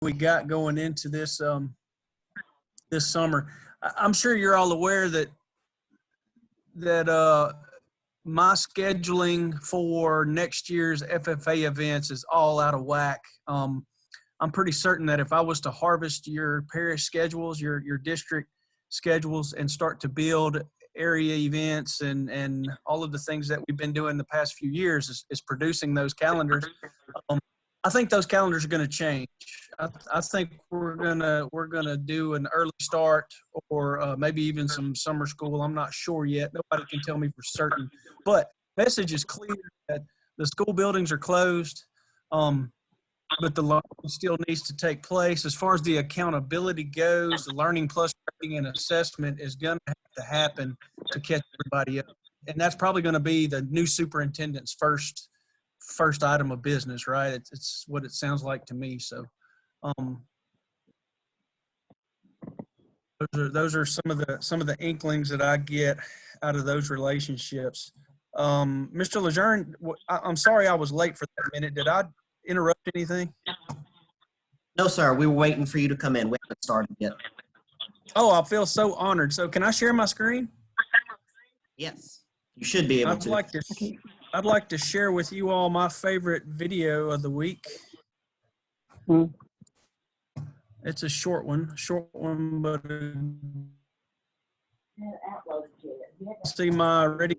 we got going into this this summer. I'm sure you're all aware that my scheduling for next year's FFA events is all out of whack. I'm pretty certain that if I was to harvest your parish schedules, your district schedules, and start to build area events and all of the things that we've been doing the past few years is producing those calendars. I think those calendars are going to change. I think we're gonna do an early start or maybe even some summer school. I'm not sure yet. Nobody can tell me for certain. But message is clear that the school buildings are closed, but the learning still needs to take place. As far as the accountability goes, the learning plus rating and assessment is going to have to happen to catch everybody up, and that's probably going to be the new superintendent's first item of business, right? It's what it sounds like to me. So those are some of the inklings that I get out of those relationships. Mr. Lejeune, I'm sorry I was late for that minute. Did I interrupt anything? No, sir. We were waiting for you to come in. We haven't started yet. Oh, I feel so honored. So can I share my screen? Yes, you should be able to. I'd like to share with you all my favorite video of the week. It's a short one, but see my ready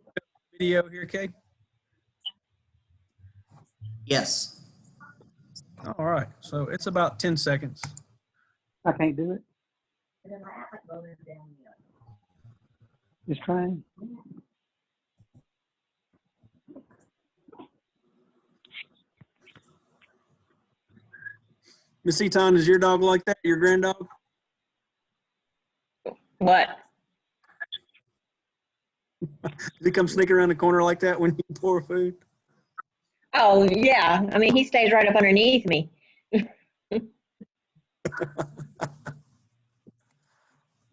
video here, Kate? Yes. All right, so it's about 10 seconds. I can't do it. Just trying. Miss Eaton, is your dog like that? Your grand dog? What? Does he come sneak around the corner like that when you pour food? Oh, yeah. I mean, he stays right up underneath me.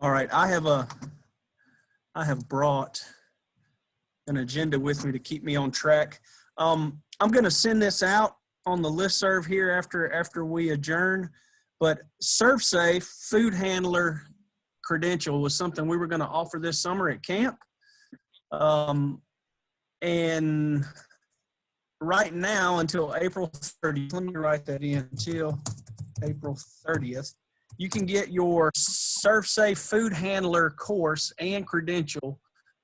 All right, I have brought an agenda with me to keep me on track. I'm going to send this out on the listserv here after we adjourn, but ServSafe food handler credential was something we were going to offer this summer at camp. And right now until April 30th, let me write that in, until April 30th, you can get your ServSafe food handler course and credential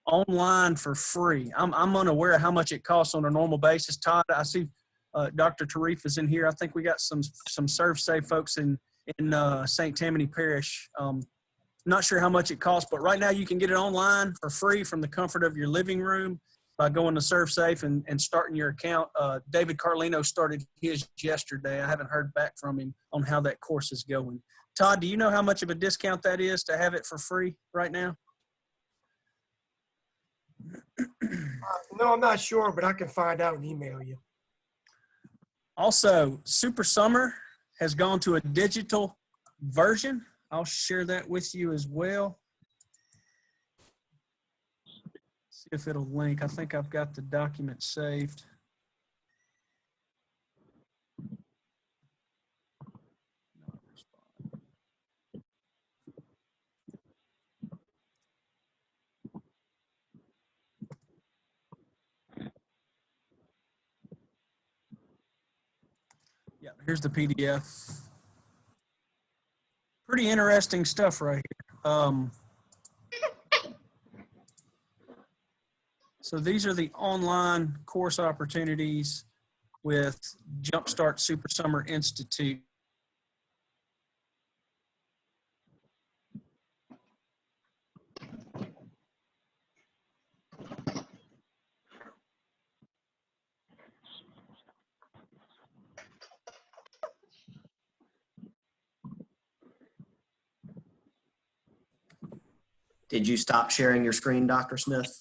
online for free. I'm unaware of how much it costs on a normal basis. Todd, I see Dr. Tarif is in here. I think we got some ServSafe folks in St. Tammany Parish. Not sure how much it costs, but right now you can get it online for free from the comfort of your living room by going to ServSafe and starting your account. David Carlino started his yesterday. I haven't heard back from him on how that course is going. Todd, do you know how much of a discount that is to have it for free right now? No, I'm not sure, but I can find out and email you. Also, Super Summer has gone to a digital version. I'll share that with you as well. See if it'll link. I think I've got the document saved. Yeah, here's the PDF. Pretty interesting stuff right here. So these are the online course opportunities with Jumpstart Super Summer Institute. Did you stop sharing your screen, Dr. Smith?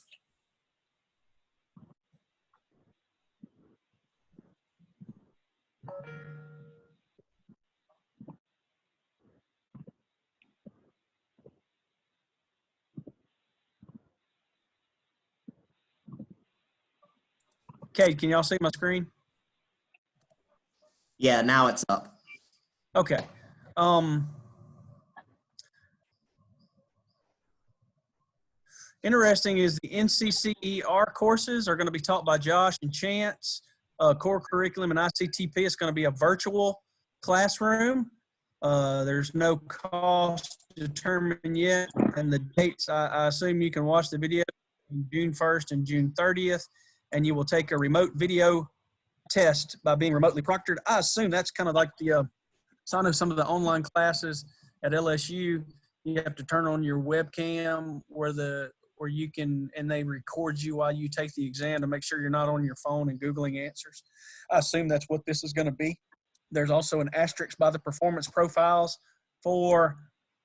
Kate, can y'all see my screen? Yeah, now it's up. Okay. Interesting is the NCCER courses are going to be taught by Josh and Chance. Core curriculum and ICTP is going to be a virtual classroom. There's no cost determined yet, and the dates, I assume you can watch the video June 1st and June 30th, and you will take a remote video test by being remotely proctored. I assume that's kind of like the, so I know some of the online classes at LSU, you have to turn on your webcam where you can, and they record you while you take the exam to make sure you're not on your phone and Googling answers. I assume that's what this is going to be. There's also an asterisk by the performance profiles for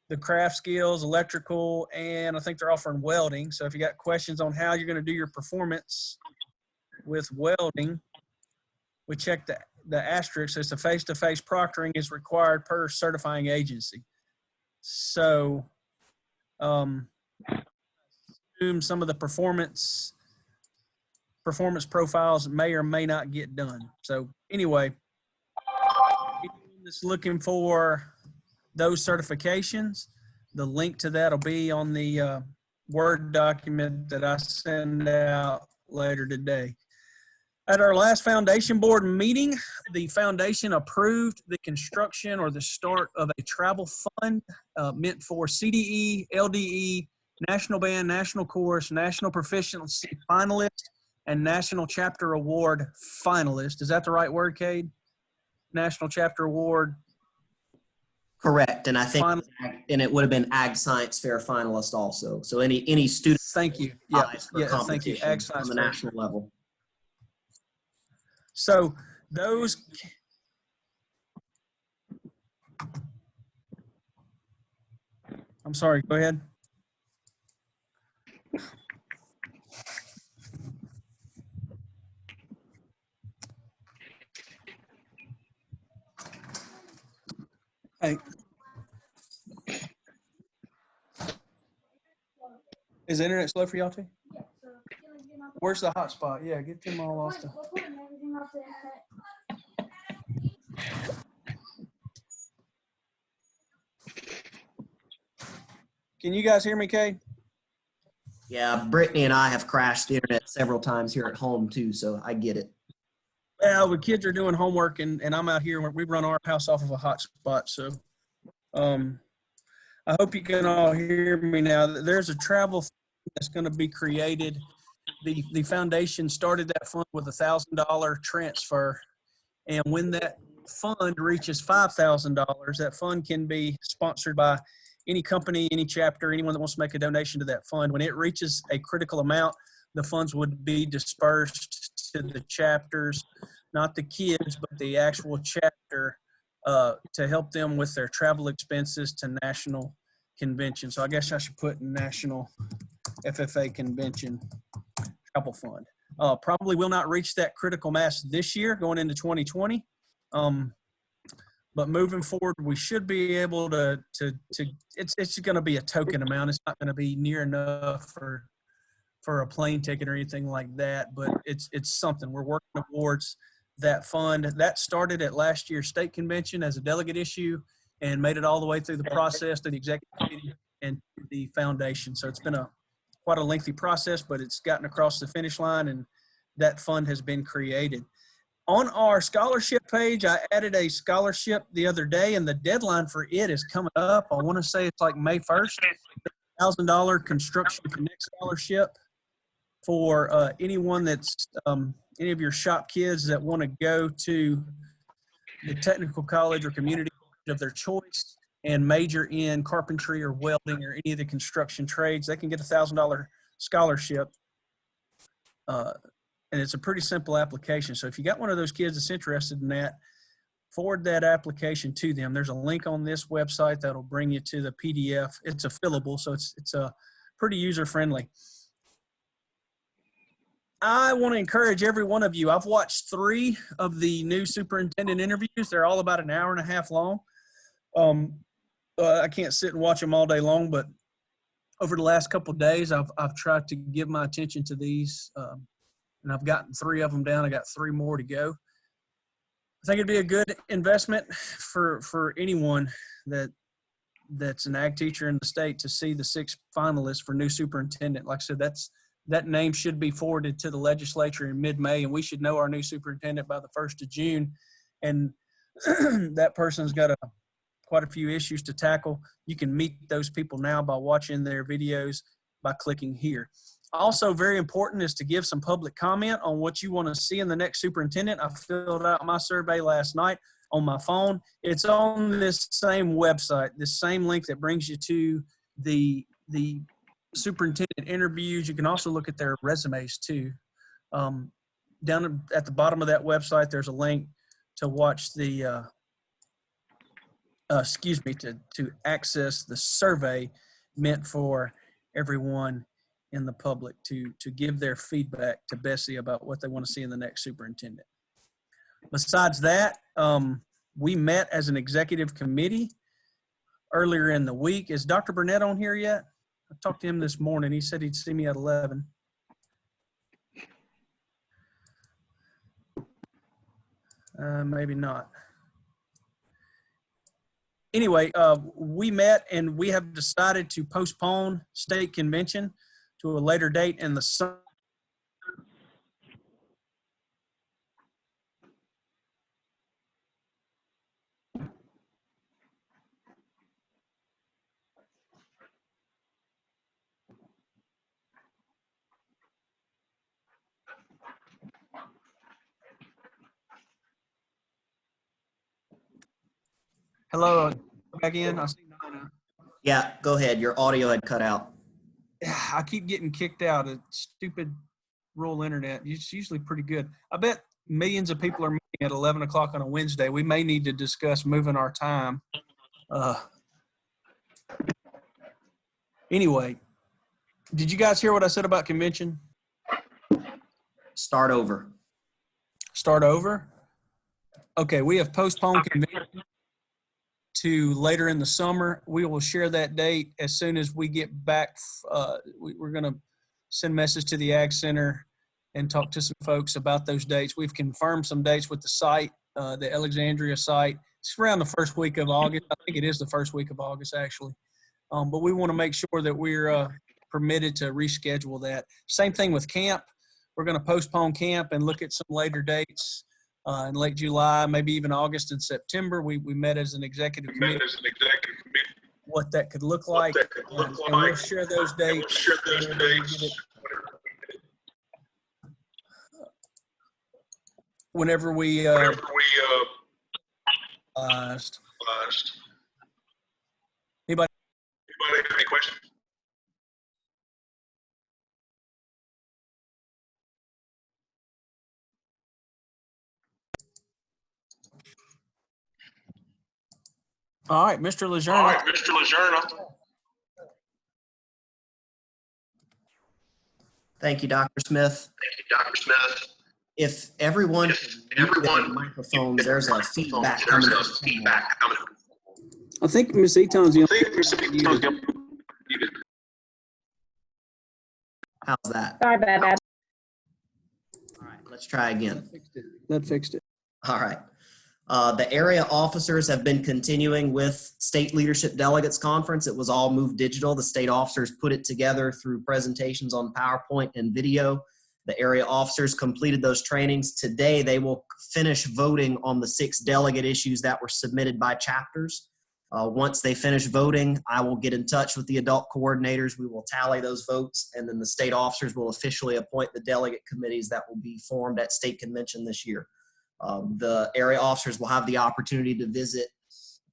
the craft skills, electrical, and I think they're offering welding. So if you got questions on how you're going to do your performance with welding, we check the asterisk. It's a face-to-face proctoring is required per certifying agency. So assume some of the performance profiles may or may not get done. So anyway, anyone that's looking for those certifications, the link to that will be on the Word document that I send out later today. At our last foundation board meeting, the foundation approved the construction or the start of a travel fund meant for CDE, LDE, National Band, National Chorus, National Proficiency Finalist, and National Chapter Award Finalist. Is that the right word, Cade? National Chapter Award. Correct, and I think, and it would have been Ag Science Fair finalist also. So any student. Thank you. Yeah, thank you. Ag on Science the Fair. national level. So those. I'm sorry. Go ahead. Hey. Is the internet slow for y'all too? Where's the hotspot? Yeah, get them all off the. Can you guys hear me, Kay? Yeah, Brittany and I have crashed the internet several times here at home too, so I get it. Well, the kids are doing homework, and I'm out here. We run our house off of a hotspot, so I hope you can all hear me now. There's a travel fund that's going to be created. The foundation started that fund with $1,000 transfer, and when that fund reaches $5,000, that fund can be sponsored by any company, any chapter, anyone that wants to make a donation to that fund. When it reaches a critical amount, the funds would be dispersed to the chapters, not the kids, but the actual chapter, to help them with their travel expenses to national convention. So I guess I should put National FFA Convention Travel Fund. Probably will not reach that critical mass this year going into 2020. But moving forward, we should be able to it's going to be a token amount. It's not going to be near enough for a plane ticket or anything like that, but it's something. We're working towards that fund. That started at last year's state convention as a delegate issue and made it all the way through the process to the executive committee and the foundation. So it's been quite a lengthy process, but it's gotten across the finish line, and that fund has been created. On our scholarship page, I added a scholarship the other day, and the deadline for it is coming up. I want to say it's like May 1st, $1,000 Construction Connect scholarship for anyone that's any of your shop kids that want to go to the technical college or community college of their choice and major in carpentry or welding or any of the construction trades. They can get a $1,000 scholarship. And it's a pretty simple application. So if you got one of those kids that's interested in that, forward that application to them. There's a link on this website that'll bring you to the PDF. It's a fillable, so it's a pretty user-friendly. I want to encourage every one of you. I've watched 3 of the new superintendent interviews. They're all about an hour and a half long. I can't sit and watch them all day long, but over the last couple of days, I've tried to give my attention to these, and I've gotten 3 of them down. I got 3 more to go. I think it'd be a good investment for anyone that's an ag teacher in the state to see the 6 finalists for new superintendent. Like I said, that name should be forwarded to the legislature in mid-May, and we should know our new superintendent by the 1st of June. And that person's got quite a few issues to tackle. You can meet those people now by watching their videos by clicking here. Also very important is to give some public comment on what you want to see in the next superintendent. I filled out my survey last night on my phone. It's on this same website, this same link that brings you to the superintendent interviews. You can also look at their resumes too. Down at the bottom of that website, there's a link to watch the, to access the survey meant for everyone in the public to give their feedback to Bessie about what they want to see in the next superintendent. Besides that, we met as an executive committee earlier in the week. Is Dr. Burnett on here yet? I talked to him this morning. He said he'd see me at 11. Maybe not. Anyway, we met and we have decided to postpone state convention to a later date in the summer. Hello, back in. I see Nina. Yeah, go ahead. Your audio had cut out. I keep getting kicked out of stupid rural internet. It's usually pretty good. I bet millions of people are meeting at 11 o'clock on a Wednesday. We may need to discuss moving our time. Anyway, did you guys hear what I said about convention? Start over. Start over? Okay, we have postponed convention to later in the summer. We will share that date as soon as we get back. We're going to send a message to the Ag Center and talk to some folks about those dates. We've confirmed some dates with the site, the Alexandria site. It's around the first week of August. I think it is the first week of August, actually. But we want to make sure that we're permitted to reschedule that. Same thing with camp. We're going to postpone camp and look at some later dates. In late July, maybe even August and September. We met as an executive committee. What that could look like. And we'll share those dates. Whenever we anybody have any questions? All right, Mr. Lejeune. Thank you, Dr. Smith. If everyone microphones, there's a feedback coming. I think Ms. Eaton's the only. How's that? Sorry about that. All right, let's try again. That fixed it. All right. The area officers have been continuing with State Leadership Delegates Conference. It was all moved digital. The state officers put it together through presentations on PowerPoint and video. The area officers completed those trainings. Today, they will finish voting on the 6 delegate issues that were submitted by chapters. Once they finish voting, I will get in touch with the adult coordinators. We will tally those votes, and then the state officers will officially appoint the delegate committees that will be formed at state convention this year. The area officers will have the opportunity to visit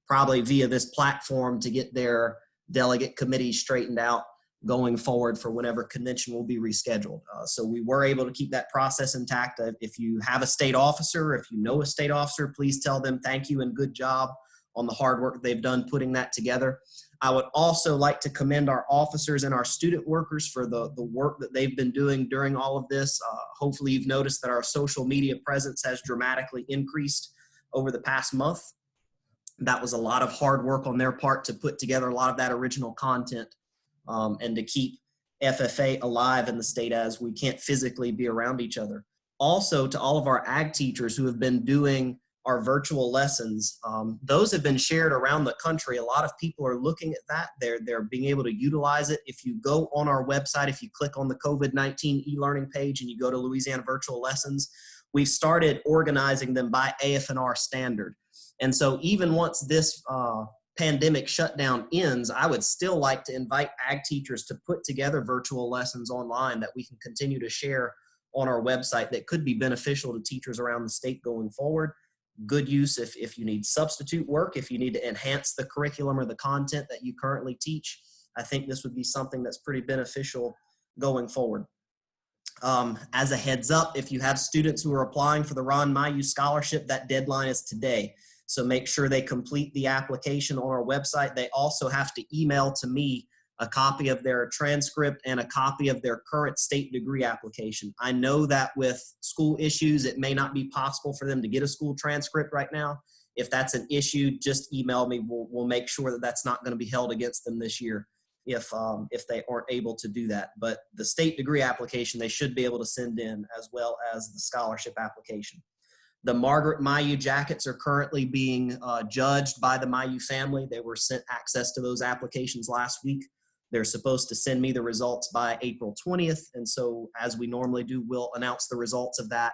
probably via this platform to get their delegate committee straightened out going forward for whenever convention will be rescheduled. So we were able to keep that process intact. If you have a state officer, if you know a state officer, please tell them thank you and good job on the hard work they've done putting that together. I would also like to commend our officers and our student workers for the work that they've been doing during all of this. Hopefully you've noticed that our social media presence has dramatically increased over the past month. That was a lot of hard work on their part to put together a lot of that original content and to keep FFA alive in the state as we can't physically be around each other. Also, to all of our ag teachers who have been doing our virtual lessons. Those have been shared around the country. A lot of people are looking at that. They're being able to utilize it. If you go on our website, if you click on the COVID-19 e-learning page and you go to Louisiana Virtual Lessons, we've started organizing them by AFNR standard. And so even once this pandemic shutdown ends, I would still like to invite ag teachers to put together virtual lessons online that we can continue to share on our website that could be beneficial to teachers around the state going forward. Good use if you need substitute work, if you need to enhance the curriculum or the content that you currently teach. I think this would be something that's pretty beneficial going forward. As a heads up, if you have students who are applying for the Ron Mayu Scholarship, that deadline is today. So make sure they complete the application on our website. They also have to email to me a copy of their transcript and a copy of their current state degree application. I know that with school issues, it may not be possible for them to get a school transcript right now. If that's an issue, just email me. We'll make sure that that's not going to be held against them this year if they aren't able to do that. But the state degree application, they should be able to send in, as well as the scholarship application. The Margaret Mayu jackets are currently being judged by the Mayu family. They were sent access to those applications last week. They're supposed to send me the results by April 20th. And so as we normally do, we'll announce the results of that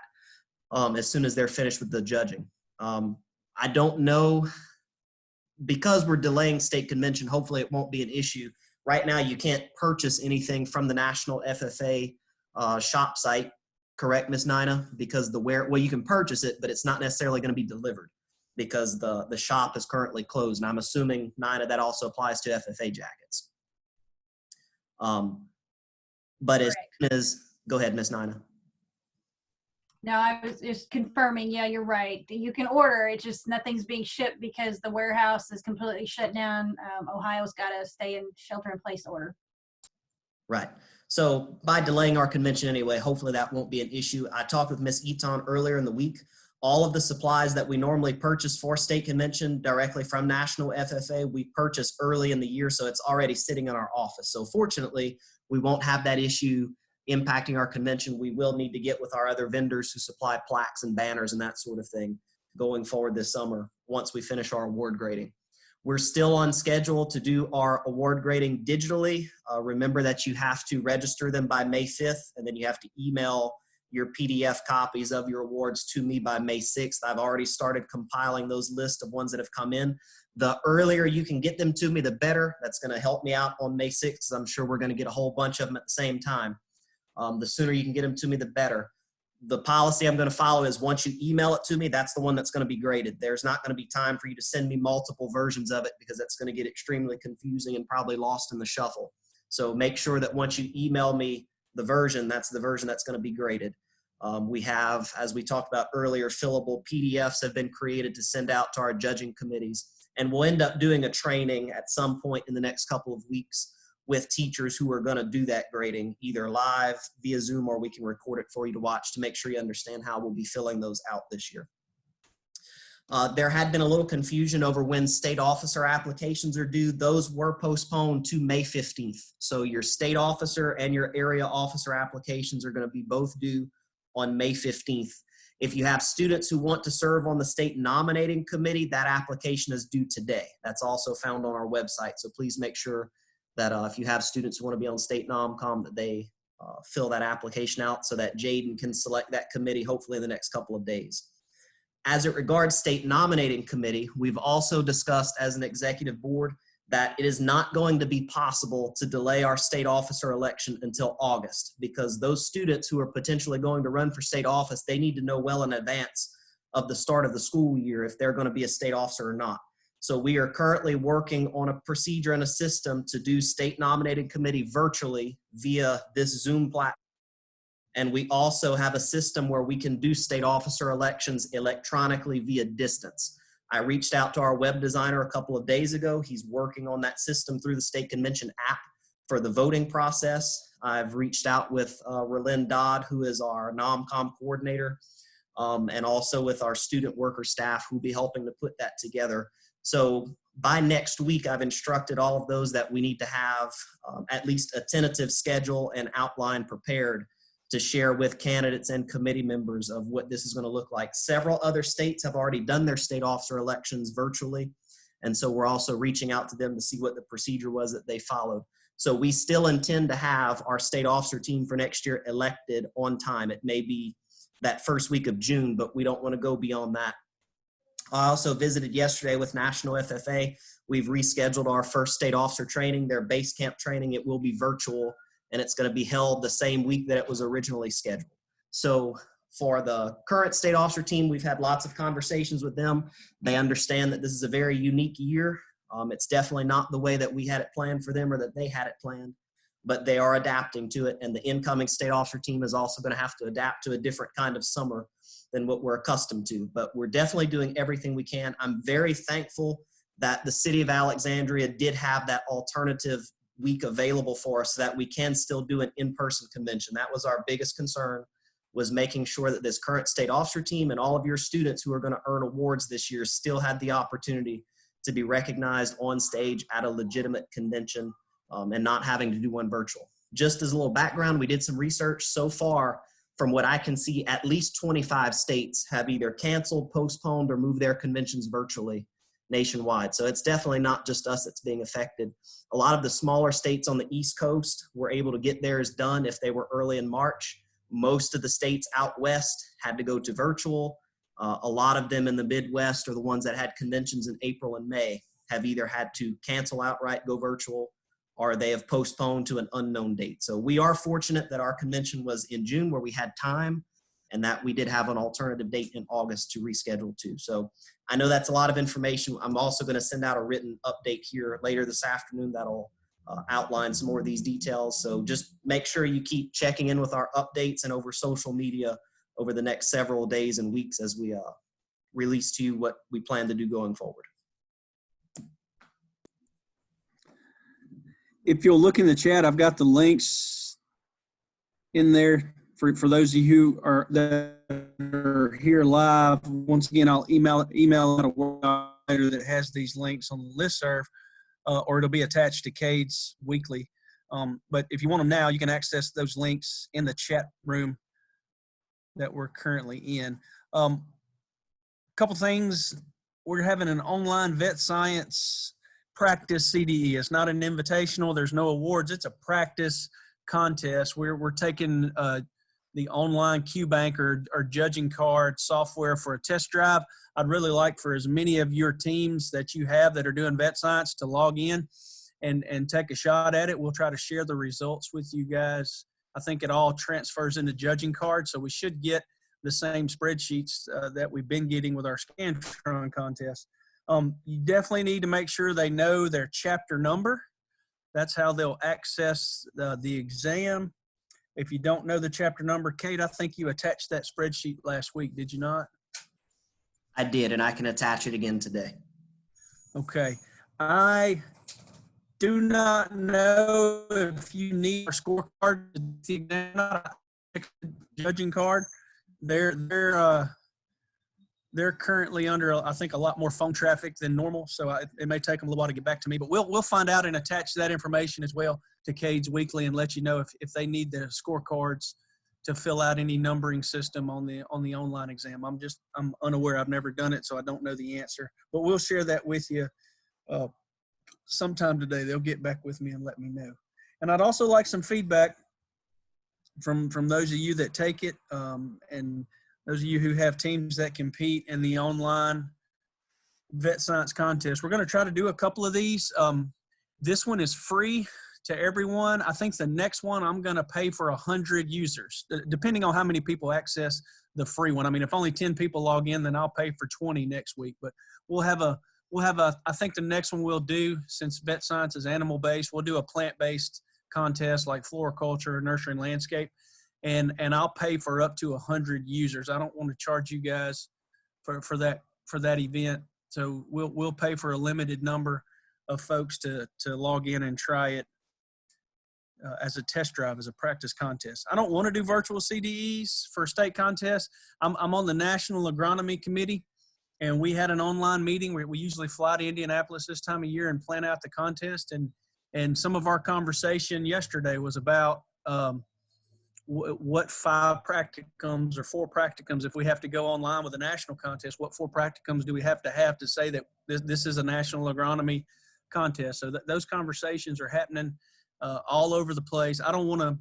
as soon as they're finished with the judging. I don't know, because we're delaying state convention, hopefully it won't be an issue. Right now, you can't purchase anything from the National FFA shop site. Correct, Ms. Nina? Because well, you can purchase it, but it's not necessarily going to be delivered because the shop is currently closed. And I'm assuming, Nina, that also applies to FFA jackets. But as soon as, go ahead, Ms. Nina. No, I was just confirming. Yeah, you're right. You can order. It's just nothing's being shipped because the warehouse is completely shut down. Ohio's got to stay in shelter-in-place order. Right. So by delaying our convention anyway, hopefully that won't be an issue. I talked with Ms. Eaton earlier in the week. All of the supplies that we normally purchase for state convention directly from National FFA, we purchase early in the year, so it's already sitting in our office. So fortunately, we won't have that issue impacting our convention. We will need to get with our other vendors who supply plaques and banners and that sort of thing going forward this summer once we finish our award grading. We're still on schedule to do our award grading digitally. Remember that you have to register them by May 5th, and then you have to email your PDF copies of your awards to me by May 6th. I've already started compiling those lists of ones that have come in. The earlier you can get them to me, the better. That's going to help me out on May 6th. I'm sure we're going to get a whole bunch of them at the same time. The sooner you can get them to me, the better. The policy I'm going to follow is once you email it to me, that's the one that's going to be graded. There's not going to be time for you to send me multiple versions of it because that's going to get extremely confusing and probably lost in the shuffle. So make sure that once you email me the version, that's the version that's going to be graded. We have, as we talked about earlier, fillable PDFs have been created to send out to our judging committees. And we'll end up doing a training at some point in the next couple of weeks with teachers who are going to do that grading, either live via Zoom, or we can record it for you to watch to make sure you understand how we'll be filling those out this year. There had been a little confusion over when state officer applications are due. Those were postponed to May 15th. So your state officer and your area officer applications are going to be both due on May 15th. If you have students who want to serve on the state nominating committee, that application is due today. That's also found on our website. So please make sure that if you have students who want to be on state nomcom, that they fill that application out so that Jaden can select that committee hopefully in the next couple of days. As it regards state nominating committee, we've also discussed as an executive board that it is not going to be possible to delay our state officer election until August, because those students who are potentially going to run for state office, they need to know well in advance of the start of the school year if they're going to be a state officer or not. So we are currently working on a procedure and a system to do state nominating committee virtually via this Zoom platform. And we also have a system where we can do state officer elections electronically via distance. I reached out to our web designer a couple of days ago. He's working on that system through the state convention app for the voting process. I've reached out with Relyn Dodd, who is our NOMCOM coordinator, and also with our student worker staff who will be helping to put that together. So by next week, I've instructed all of those that we need to have at least a tentative schedule and outline prepared to share with candidates and committee members of what this is going to look like. Several other states have already done their state officer elections virtually. And so we're also reaching out to them to see what the procedure was that they followed. So we still intend to have our state officer team for next year elected on time. It may be that first week of June, but we don't want to go beyond that. I also visited yesterday with National FFA. We've rescheduled our first state officer training, their base camp training. It will be virtual, and it's going to be held the same week that it was originally scheduled. So for the current state officer team, we've had lots of conversations with them. They understand that this is a very unique year. It's definitely not the way that we had it planned for them or that they had it planned, but they are adapting to it. And the incoming state officer team is also going to have to adapt to a different kind of summer than what we're accustomed to. But we're definitely doing everything we can. I'm very thankful that the city of Alexandria did have that alternative week available for us so that we can still do an in-person convention. That was our biggest concern, was making sure that this current state officer team and all of your students who are going to earn awards this year still had the opportunity to be recognized on stage at a legitimate convention and not having to do one virtual. Just as a little background, we did some research. So far, from what I can see, at least 25 states have either canceled, postponed, or moved their conventions virtually nationwide. So it's definitely not just us that's being affected. A lot of the smaller states on the East Coast were able to get theirs done if they were early in March. Most of the states out west had to go to virtual. A lot of them in the Midwest, or the ones that had conventions in April and May, have either had to cancel outright, go virtual, or they have postponed to an unknown date. So we are fortunate that our convention was in June, where we had time, and that we did have an alternative date in August to reschedule to. So I know that's a lot of information. I'm also going to send out a written update here later this afternoon that'll outline some more of these details. So just make sure you keep checking in with our updates and over social media over the next several days and weeks as we release to you what we plan to do going forward. If you'll look in the chat, I've got the links in there for those of you that are here live. Once again, I'll email out a word that has these links on the listserv, or it'll be attached to Cade's weekly. But if you want them now, you can access those links in the chat room that we're currently in. A couple things. We're having an online vet science practice CDE. It's not an invitational. There's no awards. It's a practice contest. We're taking the online QBank or judging card software for a test drive. I'd really like for as many of your teams that you have that are doing vet science to log in and take a shot at it. We'll try to share the results with you guys. I think it all transfers into judging cards, so we should get the same spreadsheets that we've been getting with our Scantron contest. You definitely need to make sure they know their chapter number. That's how they'll access the exam. If you don't know the chapter number, Kate, I think you attached that spreadsheet last week, did you not? I did, and I can attach it again today. Okay. I do not know if you need a scorecard, judging card. They're currently under, I think, a lot more phone traffic than normal, so it may take them a little while to get back to me. But we'll find out and attach that information as well to Cade's weekly and let you know if they need the scorecards to fill out any numbering system on the online exam. I'm unaware. I've never done it, so I don't know the answer. But we'll share that with you sometime today. They'll get back with me and let me know. And I'd also like some feedback from those of you that take it and those of you who have teams that compete in the online vet science contest. We're going to try to do a couple of these. This one is free to everyone. I think the next one I'm going to pay for 100 users, depending on how many people access the free one. I mean, if only 10 people log in, then I'll pay for 20 next week. But we'll have a, I think the next one we'll do, since vet science is animal-based, we'll do a plant-based contest like floriculture, nursery, and landscape. And I'll pay for up to 100 users. I don't want to charge you guys for that event. So we'll pay for a limited number of folks to log in and try it as a test drive, as a practice contest. I don't want to do virtual CDEs for state contests. I'm on the National Agronomy Committee, and we had an online meeting where we usually fly to Indianapolis this time of year and plan out the contest. And some of our conversation yesterday was about what 5 practicums or 4 practicums, if we have to go online with a national contest, what 4 practicums do we have to say that this is a national agronomy contest? So those conversations are happening all over the place. I don't want to be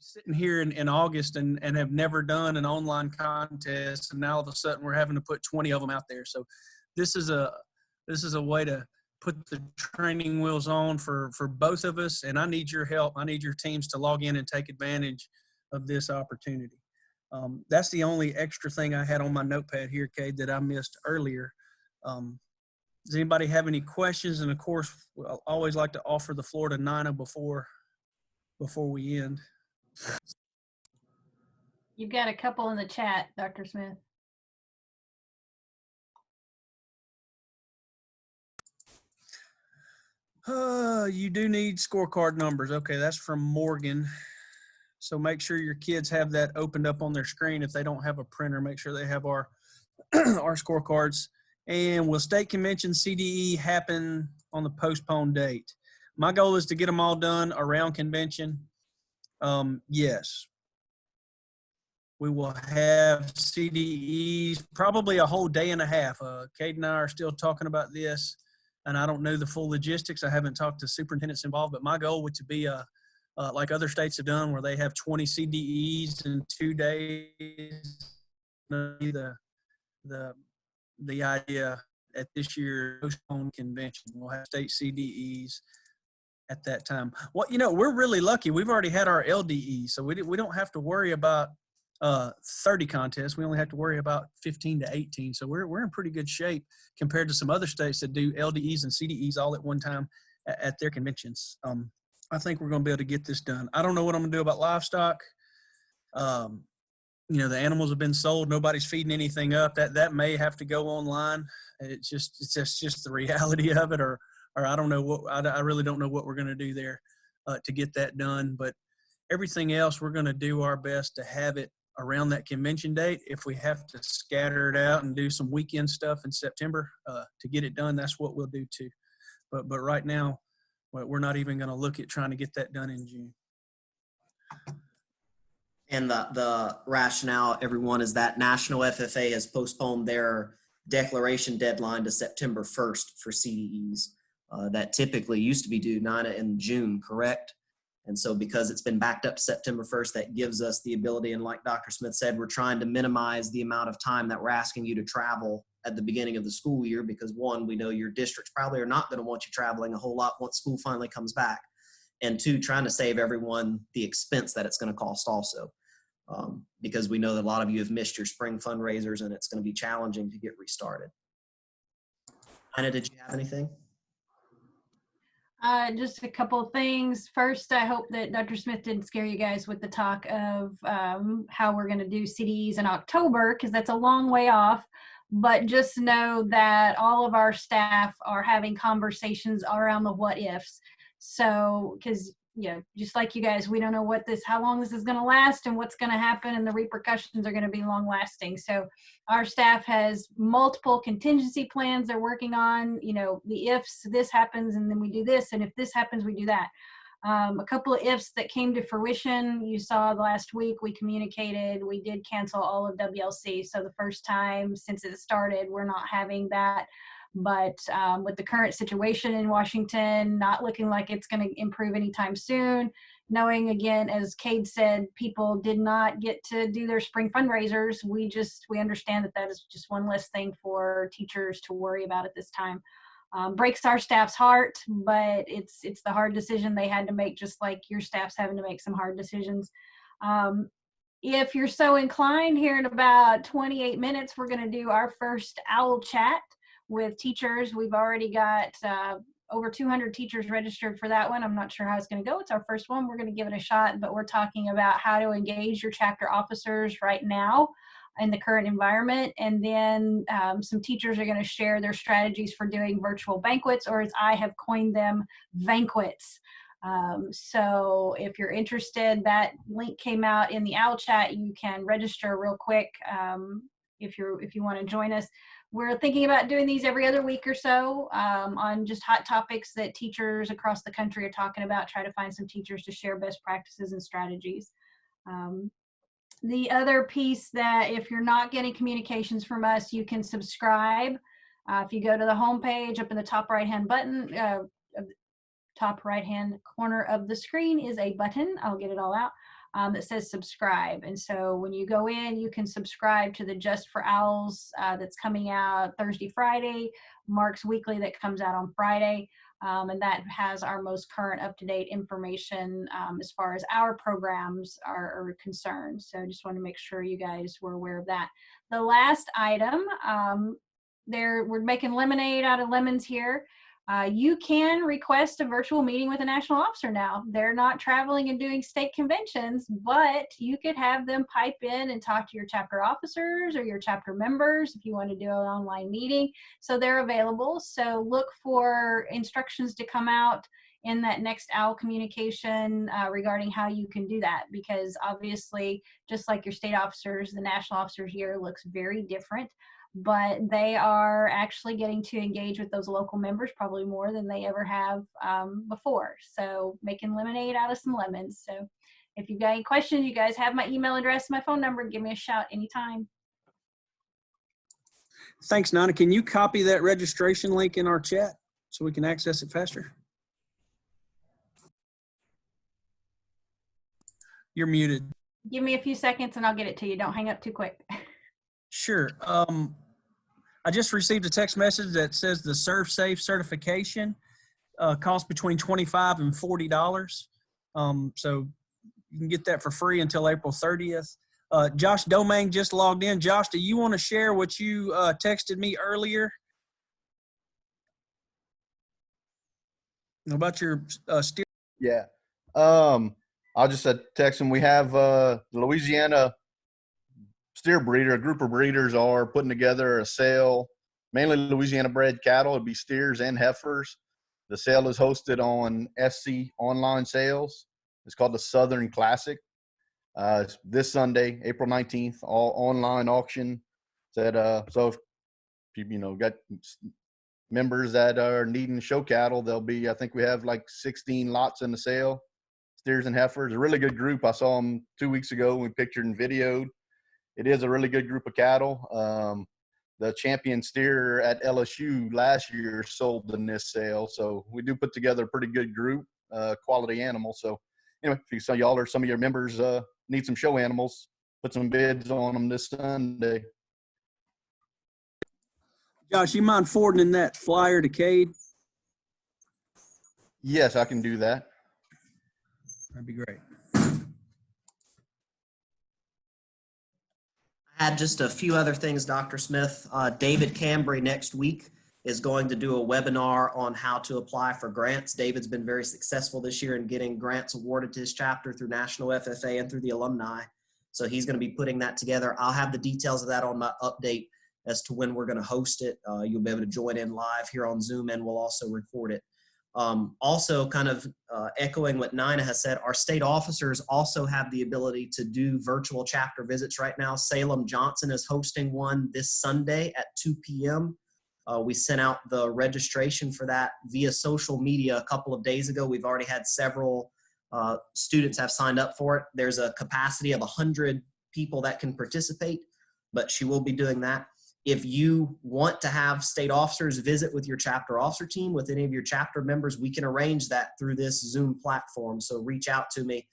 sitting here in August and have never done an online contest, and now all of a sudden we're having to put 20 of them out there. So this is a way to put the training wheels on for both of us, and I need your help. I need your teams to log in and take advantage of this opportunity. That's the only extra thing I had on my notepad here, Cade, that I missed earlier. Does anybody have any questions? And of course, I always like to offer the floor to Nina before we end. You've got a couple in the chat, Dr. Smith. You do need scorecard numbers. Okay, that's from Morgan. So make sure your kids have that opened up on their screen. If they don't have a printer, make sure they have our our scorecards. And will state convention CDE happen on the postponed date? My goal is to get them all done around convention. Yes. We will have CDEs probably a whole day and a half. Cade and I are still talking about this, and I don't know the full logistics. I haven't talked to superintendents involved, but my goal would to be like other states have done, where they have 20 CDEs in 2 days. The idea at this year's postponed convention, we'll have state CDEs at that time. Well, we're really lucky. We've already had our LDE, so we don't have to worry about 30 contests. We only have to worry about 15 to 18. So we're in pretty good shape compared to some other states that do LDEs and CDEs all at one time at their conventions. I think we're going to be able to get this done. I don't know what I'm going to do about livestock. The animals have been sold. Nobody's feeding anything up. That may have to go online. It's just the reality of it, or I don't know I really don't know what we're going to do there to get that done. But everything else, we're going to do our best to have it around that convention date. If we have to scatter it out and do some weekend stuff in September to get it done, that's what we'll do too. But right now, we're not even going to look at trying to get that done in June. And the rationale, everyone, is that National FFA has postponed their declaration deadline to September 1st for CDEs. That typically used to be due, Nina, in June, correct? And so because it's been backed up to September 1st, that gives us the ability, and like Dr. Smith said, we're trying to minimize the amount of time that we're asking you to travel at the beginning of the school year, because one, we know your districts probably are not going to want you traveling a whole lot once school finally comes back. And two, trying to save everyone the expense that it's going to cost also. Because we know that a lot of you have missed your spring fundraisers and it's going to be challenging to get restarted. Anna, did you have anything? Just a couple of things. First, I hope that Dr. Smith didn't scare you guys with the talk of how we're going to do CDEs in October, because that's a long way off. But just know that all of our staff are having conversations around the what ifs. So, because just like you guys, we don't know how long this is going to last and what's going to happen, and the repercussions are going to be long lasting. So our staff has multiple contingency plans they're working on, the ifs, this happens and then we do this, and if this happens, we do that. A couple of ifs that came to fruition, you saw last week, we communicated, we did cancel all of WLC. So the first time since it started, we're not having that. But with the current situation in Washington not looking like it's going to improve anytime soon, knowing, again, as Cade said, people did not get to do their spring fundraisers, we understand that is just one less thing for teachers to worry about at this time. Breaks our staff's heart, but it's the hard decision they had to make, just like your staff's having to make some hard decisions. If you're so inclined, here in about 28 minutes, we're going to do our first OWL chat with teachers. We've already got over 200 teachers registered for that one. I'm not sure how it's going to go. It's our first one. We're going to give it a shot, but we're talking about how to engage your chapter officers right now in the current environment. And then some teachers are going to share their strategies for doing virtual banquets, or as I have coined them, vanquets. So if you're interested, that link came out in the OWL chat. You can register real quick if you want to join us. We're thinking about doing these every other week or so on just hot topics that teachers across the country are talking about. Try to find some teachers to share best practices and strategies. The other piece that if you're not getting communications from us, you can subscribe. If you go to the homepage, up in the top right-hand button, top right-hand corner of the screen is a button. I'll get it all out. That says subscribe. And so when you go in, you can subscribe to the Just for Owls that's coming out Thursday, Friday, Mark's Weekly that comes out on Friday. And that has our most current up-to-date information as far as our programs are concerned. So just want to make sure you guys were aware of that. The last item, we're making lemonade out of lemons here. You can request a virtual meeting with a national officer now. They're not traveling and doing state conventions, but you could have them pipe in and talk to your chapter officers or your chapter members if you want to do an online meeting. So they're available. So look for instructions to come out in that next OWL communication regarding how you can do that, because obviously, just like your state officers, the national officers year looks very different. But they are actually getting to engage with those local members probably more than they ever have before. So making lemonade out of some lemons. So if you've got any questions, you guys have my email address, my phone number, give me a shout anytime. Thanks, Nana. Can you copy that registration link in our chat so we can access it faster? You're muted. Give me a few seconds and I'll get it to you. Don't hang up too quick. Sure. I just received a text message that says the ServSafe certification costs between $25 and $40. So you can get that for free until April 30th. Josh Domingue just logged in. Josh, do you want to share what you texted me earlier about your steer? Yeah. I'll just text them. We have the Louisiana Steer breeder, a group of breeders are putting together a sale, mainly Louisiana bred cattle. It'd be steers and heifers. The sale is hosted on SC Online Sales. It's called the Southern Classic. It's this Sunday, April 19th, all online auction. So if you got members that are needing show cattle, there'll be, I think we have like 16 lots in the sale, steers and heifers. A really good group. I saw them 2 weeks ago. We pictured and videoed. It is a really good group of cattle. The champion steer at LSU last year sold in this sale. So we do put together a pretty good group, quality animals. So anyway, if y'all or some of your members need some show animals, put some bids on them this Sunday. Josh, you mind forwarding that flyer to Cade? Yes, I can do that. That'd be great. I had just a few other things, Dr. Smith. David Cambry next week is going to do a webinar on how to apply for grants. David's been very successful this year in getting grants awarded to his chapter through National FFA and through the alumni. So he's going to be putting that together. I'll have the details of that on my update as to when we're going to host it. You'll be able to join in live here on Zoom, and we'll also record it. Also kind of echoing what Nina has said, our state officers also have the ability to do virtual chapter visits right now. Salem Johnson is hosting one this Sunday at 2 p.m. We sent out the registration for that via social media a couple of days ago. We've already had several students have signed up for it. There's a capacity of 100 people that can participate, but she will be doing that. If you want to have state officers visit with your chapter officer team, with any of your chapter members, we can arrange that through this Zoom platform. So reach out to me.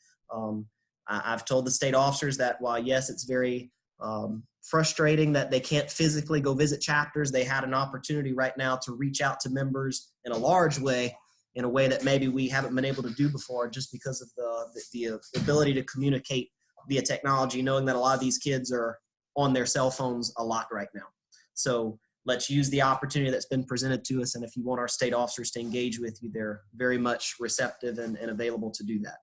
I've told the state officers that while, yes, it's very frustrating that they can't physically go visit chapters, they had an opportunity right now to reach out to members in a large way, in a way that maybe we haven't been able to do before, just because of the ability to communicate via technology, knowing that a lot of these kids are on their cell phones a lot right now. So let's use the opportunity that's been presented to us. And if you want our state officers to engage with you, they're very much receptive and available to do that.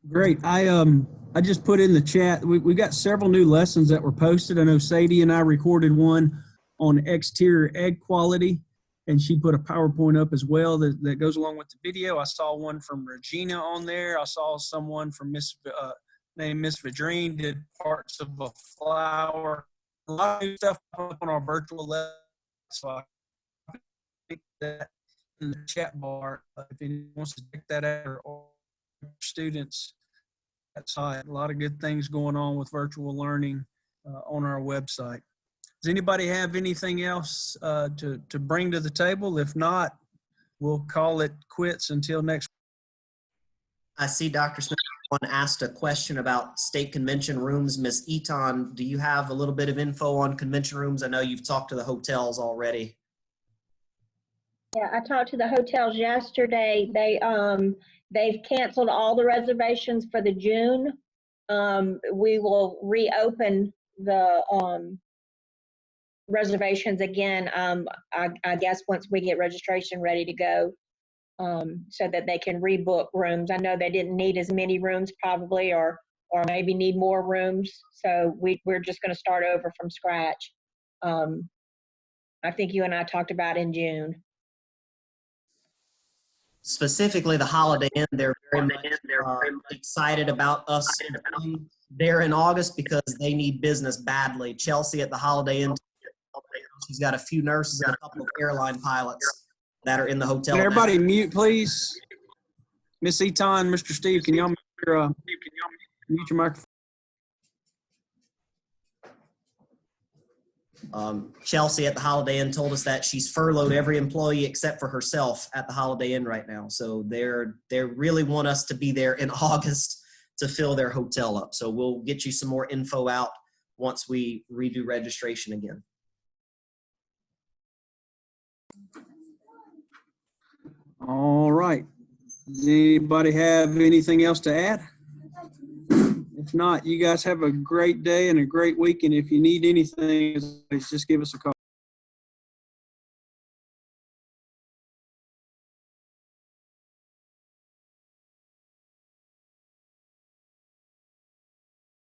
Great. I just put in the chat, we got several new lessons that were posted. I know Sadie and I recorded one on exterior egg quality, and she put a PowerPoint up as well that goes along with the video. I saw one from Regina on there. I saw someone from named Miss Vadrine did parts of a flower. A lot of new stuff up on our virtual lesson. So I think that in the chat bar. If anyone wants to check that out, or students, that's a lot of good things going on with virtual learning on our website. Does anybody have anything else to bring to the table? If not, we'll call it quits until next. I see Dr. Smith asked a question about state convention rooms. Ms. Eaton, do you have a little bit of info on convention rooms? I know you've talked to the hotels already. Yeah, I talked to the hotels yesterday. They've canceled all the reservations for the June. We will reopen the reservations again, I guess once we get registration ready to go, so that they can rebook rooms. I know they didn't need as many rooms probably, or maybe need more rooms. So we're just going to start over from scratch. I think you and I talked about in June. Specifically the Holiday Inn, they're very much excited about us being there in August because they need business badly. Chelsea at the Holiday Inn, she's got a few nurses and a couple of airline pilots that are in the hotel. Can everybody mute, please? Miss Eaton, Mr. Steve, can y'all mute your microphone? Chelsea at the Holiday Inn told us that she's furloughed every employee except for herself at the Holiday Inn right now. So they really want us to be there in August to fill their hotel up. So we'll get you some more info out once we redo registration again. All right. Does anybody have anything else to add? If not, you guys have a great day and a great week. And if you need anything, just give us a call.